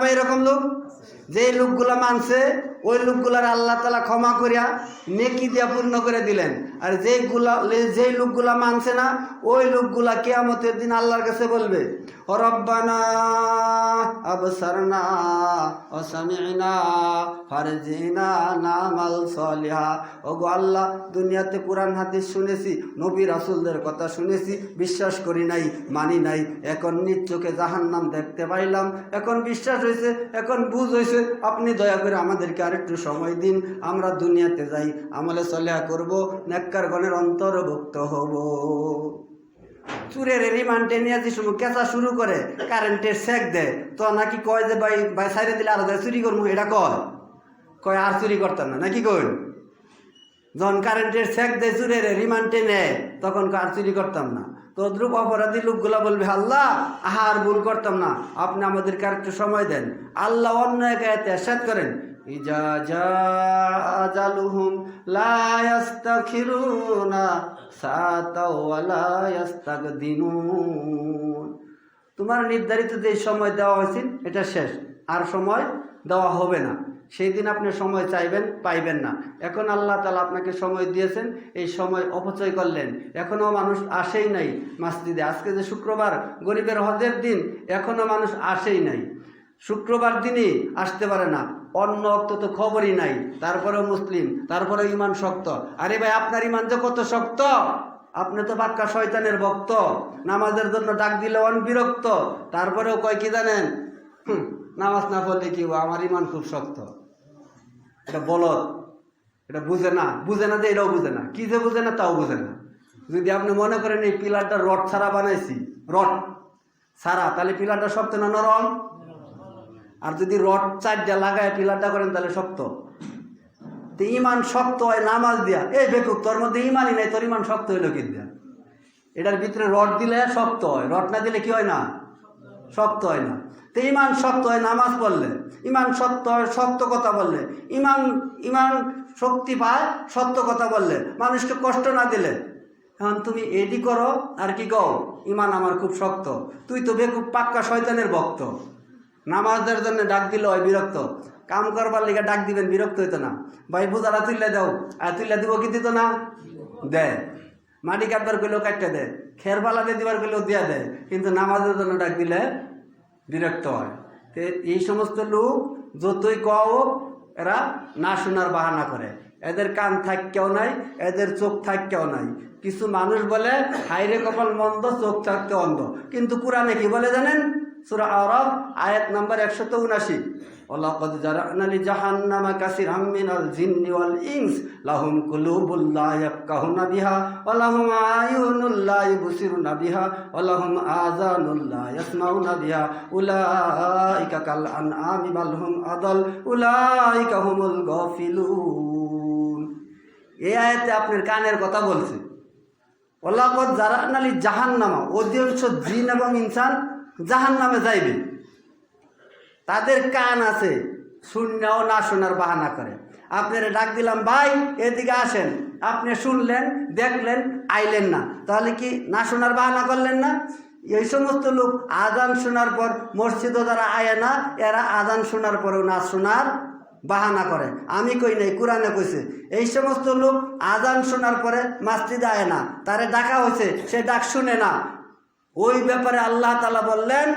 ভাই এরকম লোক? যেই লোকগুলা মানছে ওই লোকগুলার আল্লাহ তাআলা ক্ষমা করিয়া নেকি দিয়া পূর্ণ করে দিলেন। আর যেই লোকগুলা মানছে না ওই লোকগুলা কিয়ামতের দিন আল্লাহর কাছে বলবে, রব্বানা আবসারনা ওয়া সামি'না ফারজিনা নামাল সলিহা। ওগো আল্লাহ, দুনিয়াতে কোরআন হাদিস শুনেছি, নবী রাসূলদের কথা শুনেছি, বিশ্বাস করি নাই, মানি নাই, এখন নিজ চোখে জাহান্নাম দেখতে পাইলাম, এখন বিশ্বাস হয়েছে, এখন বুঝ হয়েছে, আপনি দয়া করে আমাদেরকে আরেকটু সময় দিন, আমরা দুনিয়াতে যাই, আমলে সলিহা করব, নেককারগণের অন্তর্ভুক্ত হব। চুরের রিমান্ডে নিয়ে যে সময় কেঁচা শুরু করে কারেন্টের সেক দেয় তো নাকি কয় যে ভাই সাইডে দিলে আলাদা চুরি করবো, এটা কয় আর চুরি করতাম না, নাকি কই? যখন কারেন্টের সেক দেয় চুরের রিমান্ডে নেয় তখন আর চুরি করতাম না। তো দ্রুপ অপরাধী লোকগুলা বলবে, আল্লাহ আর ভুল করতাম না, আপনি আমাদেরকে আর একটু সময় দেন। আল্লাহ অন্য এক আয়াতে ইরশাদ করেন, ইজা জাআ আজালুহুম লা ইস্তাখিরুনা সাআতাও ওয়া লা ইস্তাকদিমুন। তোমার নির্ধারিত যে সময় দেওয়া হয়েছে এটা শেষ, আর সময় দেওয়া হবে না, সেই দিন আপনি সময় চাইবেন, পাইবেন না। এখন আল্লাহ তাআলা আপনাকে সময় দিয়েছেন, এই সময় অপচয় করলেন, এখনও মানুষ আসেই নাই মসজিদে। আজকে যে শুক্রবার গরিবের হজের দিন, এখনও মানুষ আসেই নাই, শুক্রবার দিনই আসতে পারে না, অন্য অক্ত তো খবরই নাই, তারপরেও মুসলিম, তারপরেও ইমান শক্ত। আরে ভাই, আপনার ইমান যে কত শক্ত! আপনি তো পাক্কা শয়তানের ভক্ত, নামাজের জন্য ডাক দিলে বিরক্ত, তারপরেও কয় কি জানেন, নামাজ না পড়লে কি আমার ইমান খুব শক্ত। এটা বলদ, এটা বুঝে না যে এটাও বুঝে না, কি যে বুঝে না তাও বুঝে না। যদি আপনি মনে করেন এই পিলারটা রড ছাড়া বানাইছি, রড ছাড়া, তাহলে পিলারটা শক্ত না নরম? আর যদি রড চারটা লাগায় পিলারটা করেন তাহলে শক্ত। তো ইমান শক্ত হয় নামাজ দিয়া। এই বেকুব, তোর মধ্যে ইমানই নাই, তোর ইমান শক্ত হইলো কি দিয়া? এটার ভিতরে রড দিলে শক্ত হয়, রড না দিলে কি হয় না? শক্ত হয় না। তো ইমান শক্ত হয় নামাজ পড়লে, ইমান শক্ত হয় সত্য কথা বললে, ইমান শক্তি পায় সত্য কথা বললে, মানুষকে কষ্ট না দিলে। এখন তুমি এডি করো আর কি কও, ইমান আমার খুব শক্ত। তুই তো বেকুব পাক্কা শয়তানের ভক্ত। নামাজের জন্য ডাক দিল হয় বিরক্ত, কাম করবার লিগে ডাক দিবেন বিরক্ত হইতো না। ভাই বোঝারা তুললে দাও, আর তুললে দিব কি দিত না? দেয়। মাটি কাটবার করলেও কাটতে দেয়, খের পালাতে দিবার করলেও দিয়া দেয়, কিন্তু নামাজের জন্য ডাক দিলে বিরক্ত হয়। এই সমস্ত লোক যতই কও এরা না শোনার বাহানা করে। এদের কান থাকতেও নাই, এদের চোখ থাকতেও নাই। কিছু মানুষ বলে হাইরে কপাল মন্দ, চোখ থাকতে অন্ধ, কিন্তু কোরআনে কি বলে জানেন? সূরা আরাফ আয়াত নাম্বার 179, ওয়ালাকাদ জারা'না লিজাহান্নামা কাসীরাম মিনাল জিন্নি ওয়াল ইনস লাহুম কুলুবুল লা ইয়াফকাহুনা বিহা ওয়া লাহুম আয়ুনুল লা ইবসিরুনা বিহা ওয়া লাহুম আযানুল লা ইয়াসমাউনা বিহা উলাইকা কাল আনআমি বাল হুম আদাল উলাইকা হুমুল গাফিলুন। এই আয়াতে আপনার কানের কথা বলছে। ওয়ালাকাদ জারা'না লিজাহান্নামা, অধিকাংশ জিন এবং ইনসান জাহান্নামে যাইবে। তাদের কান আছে, শুনলেও না শোনার বাহানা করে। আপনারা ডাক দিলাম, ভাই এদিকে আসেন, আপনি শুনলেন, দেখলেন, আইলেন না, তাহলে কি না শোনার বাহানা করলেন না? এই সমস্ত লোক আজান শোনার পর মসজিদও যারা আয় না, এরা আজান শোনার পরেও না শোনার বাহানা করে। আমি কই নাই, কোরআনে কইছে। এই সমস্ত লোক আজান শোনার পরে মসজিদে আয় না, তারে ডাকা হয়েছে, সে ডাক শুনে না। ওই ব্যাপারে আল্লাহ তাআলা বললেন,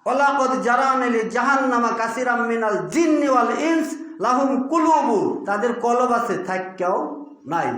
ওয়ালাকাদ জারা'না লিজাহান্নামা কাসীরাম মিনাল জিন্নি ওয়াল ইনস লাহুম কুলুবু, তাদের কলব আছে থাককেও নাই।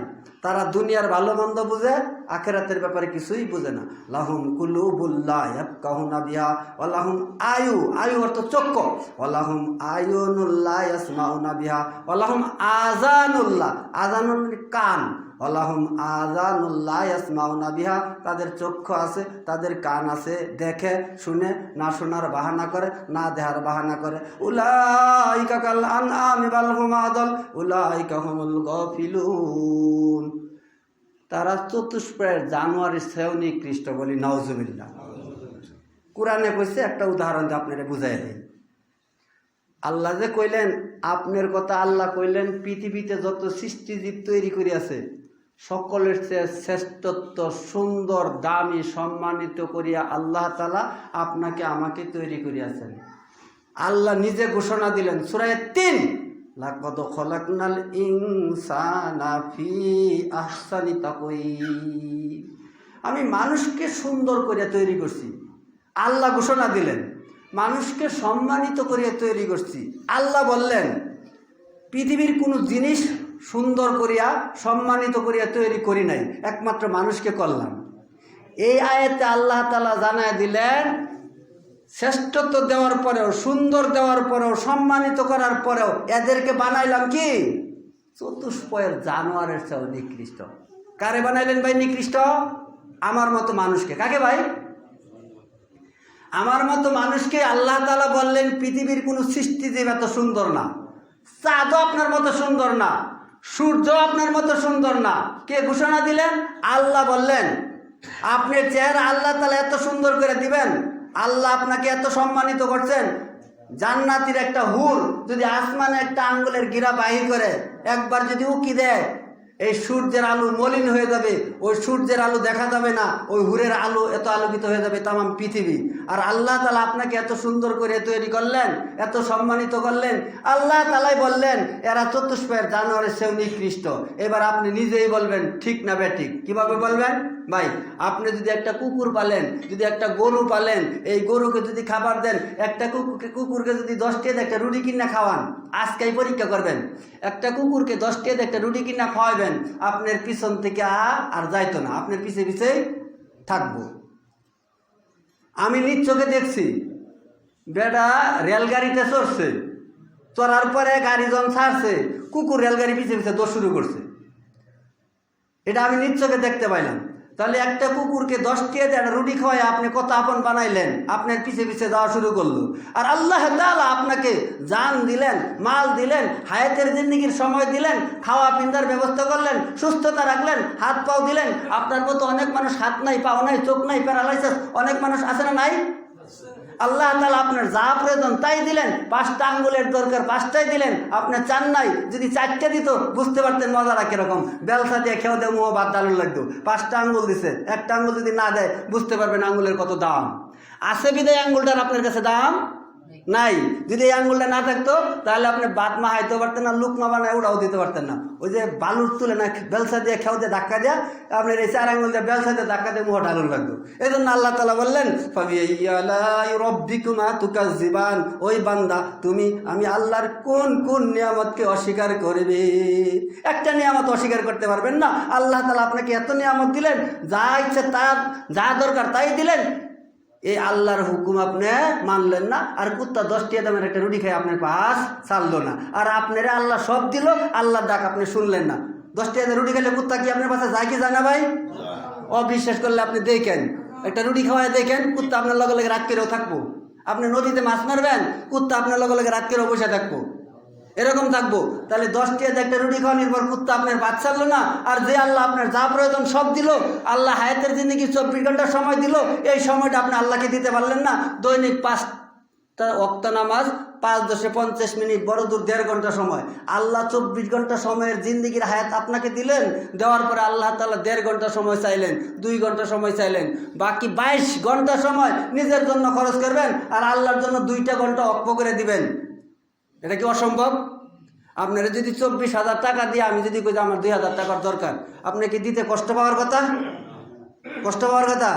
তারা দুনিয়ার ভালো মন্দ বুঝে, আখিরাতের ব্যাপারে কিছুই বুঝে না। লাহুম কুলুবুল লা ইয়াফকাহুনা বিহা ওয়া লাহুম আয়ু অর্থ চক্ষু, ওয়া লাহুম আয়ুনুল লা ইয়াসমাউনা বিহা ওয়া লাহুম আযানুল্লাহ, আযানুল কান, ওয়া লাহুম আযানুল লা ইয়াসমাউনা বিহা, তাদের চক্ষু আছে, তাদের কান আছে, দেখে শুনে, না শোনার বাহানা করে, না দেখার বাহানা করে। উলাইকা কাল আনআমি বাল হুম আদাল উলাইকা হুমুল গাফিলুন। তারা চতুষ্পায়ের জানোয়ারের চেয়েও নিকৃষ্ট, বলি নাউজুবিল্লাহ। কোরআনে কইছে, একটা উদাহরণ দিয়ে আপনারা বুঝাই দেয়। আল্লাহ যে কইলেন, আপনার কথা আল্লাহ কইলেন, পৃথিবীতে যত সৃষ্টিজীব তৈরি করিয়াছে সকলের চেয়ে শ্রেষ্ঠত্ব, সুন্দর, দামি, সম্মানিত করিয়া আল্লাহ তাআলা আপনাকে আমাকে তৈরি করিয়াছেন। আল্লাহ নিজে ঘোষণা দিলেন সূরা ৩, লাকাদ খলাকনাল ইনসানা ফি আহসানি তাকওয়িম। আমি মানুষকে সুন্দর করে তৈরি করছি। আল্লাহ ঘোষণা দিলেন মানুষকে সম্মানিত করে তৈরি করছি। আল্লাহ বললেন পৃথিবীর কোনো জিনিস সুন্দর করিয়া সম্মানিত করিয়া তৈরি করি নাই, একমাত্র মানুষকে করলাম। এই আয়াতে আল্লাহ তাআলা জানায় দিলেন শ্রেষ্ঠত্ব দেওয়ার পরেও, সুন্দর দেওয়ার পরেও, সম্মানিত করার পরেও এদেরকে বানাইলাম কি চতুষ্পয়ের জানোয়ারের চেয়েও নিকৃষ্ট। কারে বানাইলেন ভাই নিকৃষ্ট? আমার মতো মানুষকে। কাকে ভাই? আমার মতো মানুষকে আল্লাহ তাআলা বললেন পৃথিবীর কোনো সৃষ্টিজীব এত সুন্দর না, চাঁদও আপনার মতো সুন্দর না, সূর্য আপনার মতো সুন্দর না। কে ঘোষণা দিলেন? আল্লাহ বললেন আপনার চেহারা আল্লাহ তাআলা এত সুন্দর করে দিবেন, আল্লাহ আপনাকে এত সম্মানিত করছেন। জান্নাতির একটা হুর যদি আসমানে একটা আঙ্গুলের গিরা বাহির করে একবার যদি উকি দেয়, এই সূর্যের আলো মলিন হয়ে যাবে, ওই সূর্যের আলো দেখা যাবে না, ওই হুরের আলো এত আলোকিত হয়ে যাবে তামাম পৃথিবী। আর আল্লাহ তাআলা আপনাকে এত সুন্দর করে তৈরি করলেন, এত সম্মানিত করলেন। আল্লাহ তাআলাই বললেন এরা চতুষ্পয়ের জানোয়ারের চেয়েও নিকৃষ্ট। এবার আপনি নিজেই বলবেন ঠিক না বেঠিক? কিভাবে বলবেন ভাই? আপনি যদি একটা কুকুর পালেন, যদি একটা গরু পালেন, এই গরুকে যদি খাবার দেন, একটা কুকুরকে যদি 10 টাকা একটা রুটি কিনা খাওয়ান, আজকেই পরীক্ষা করবেন, একটা কুকুরকে 10 টাকা একটা রুটি কিনা খাওয়াবেন, আপনার পিছন থেকে আর যাইতো না, আপনার পিছে পিছেই থাকবো। আমি নিজ চোখে দেখছি, বেটা রেলগাড়িতে চড়ছে, চড়ার পরে গাড়ি যখন ছাড়ছে কুকুর রেলগাড়ি পিছে পিছে দৌড় শুরু করছে। এটা আমি নিজ চোখে দেখতে পাইলাম। তাহলে একটা কুকুরকে 10 টাকা দিয়ে একটা রুটি খাওয়াই আপনি কত আপন বানাইলেন, আপনার পিছে পিছে যাওয়া শুরু করলো। আর আল্লাহ তাআলা আপনাকে জান দিলেন, মাল দিলেন, হায়াতের জিন্দেগির সময় দিলেন, খাওয়া পিন্দার ব্যবস্থা করলেন, সুস্থতা রাখলেন, হাত পাও দিলেন। আপনার মতো অনেক মানুষ হাত নাই, পাও নাই, চোখ নাই, প্যারালাইসিস অনেক মানুষ আছে না নাই? আল্লাহ তাআলা আপনার যা প্রয়োজন তাই দিলেন। 5টা আঙ্গুলের দরকার 5টাই দিলেন, আপনি চান নাই। যদি 4টে দিত বুঝতে পারতেন মজাটা কিরকম। বেলসা দিয়ে খেয়ে দেয় মুহ ভাত ডালুর লাগতো। 5টা আঙ্গুল দিছে, একটা আঙ্গুল যদি না দেয় বুঝতে পারবেন আঙ্গুলের কত দাম আছে। বিদায় আঙ্গুলটার আপনার কাছে দাম নাই। যদি এই আঙ্গুলটা না থাকতো তাহলে আপনি ভাত মা হাইতেও পারতেন না, লুকমা বানায় ওটাও দিতে পারতেন না। ওই যে বালুর তুলে না বেলসা দিয়ে খেয়ে দিয়ে ধাক্কা দেয়া, আপনার এই 4 আঙ্গুল দিয়ে বেলসা দিয়ে ধাক্কা দিয়ে মুহ ঢালুন লাগতো। এই জন্য আল্লাহ তাআলা বললেন রব্বিকুমা তুকাজ্জিবান, ওই বান্দা তুমি আমি আল্লাহর কোন কোন নিয়ামতকে অস্বীকার করবে? একটা নিয়ামত অস্বীকার করতে পারবেন না। আল্লাহ তাআলা আপনাকে এত নিয়ামত দিলেন, যা ইচ্ছে তার যা দরকার তাই দিলেন, এই আল্লাহর হুকুম আপনি মানলেন না। আর কুত্তা 10 টাকা দামের একটা রুটি খাই আপনার পাশ চাললো না। আর আপনারা আল্লাহ সব দিল, আল্লাহর ডাক আপনি শুনলেন না। 10 টাকা রুটি খেলে কুত্তা কি আপনার পাশে যায় কি যায় না ভাই? অবিশ্বাস করলে আপনি দেখেন, একটা রুটি খাওয়ায় দেখেন, কুত্তা আপনার লগে লগে রাত কেড়েও থাকবো। আপনি নদীতে মাছ মারবেন, কুত্তা আপনার লগে লগে রাত কেড়েও বসে থাকবো, এরকম থাকবো। তাহলে 10 টাকা একটা রুটি খাওয়ানোর পর কুত্তা আপনার বাদ ছাড়লো না। আর যে আল্লাহ আপনার যা প্রয়োজন সব দিল, আল্লাহ হায়াতের জিন্দেগি 24 ঘন্টা সময় দিল, এই সময়টা আপনি আল্লাহকে দিতে পারলেন না। দৈনিক 5টা ওয়াক্ত নামাজ, 5-10 50 মিনিট, বড় দূর 1.5 ঘন্টা সময়। আল্লাহ 24 ঘন্টা সময়ের জিন্দেগির হায়াত আপনাকে দিলেন। দেওয়ার পরে আল্লাহ তাআলা 1.5 ঘন্টা সময় চাইলেন, 2 ঘন্টা সময় চাইলেন, বাকি 22 ঘন্টা সময় নিজের জন্য খরচ করবেন আর আল্লাহর জন্য 2টা ঘন্টা অক্ষ করে দিবেন। এটা কি অসম্ভব? আপনারা যদি 24,000 টাকা দিয়ে আমি যদি কই আমার 2,000 টাকার দরকার, আপনি কি দিতে কষ্ট পাওয়ার কথা? কষ্ট পাওয়ার কথা?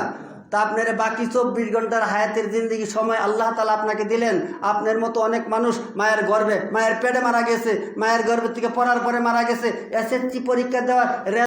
তা আপনার বাকি 24 ঘন্টার হায়াতের জিন্দেগি সময় আল্লাহ তাআলা আপনাকে দিলেন। আপনার মতো অনেক মানুষ মায়ের গর্ভে, মায়ের পেটে মারা গেছে, মায়ের গর্ভের থেকে পড়ার পরে মারা গেছে, এসএসসি পরীক্ষা দেওয়ার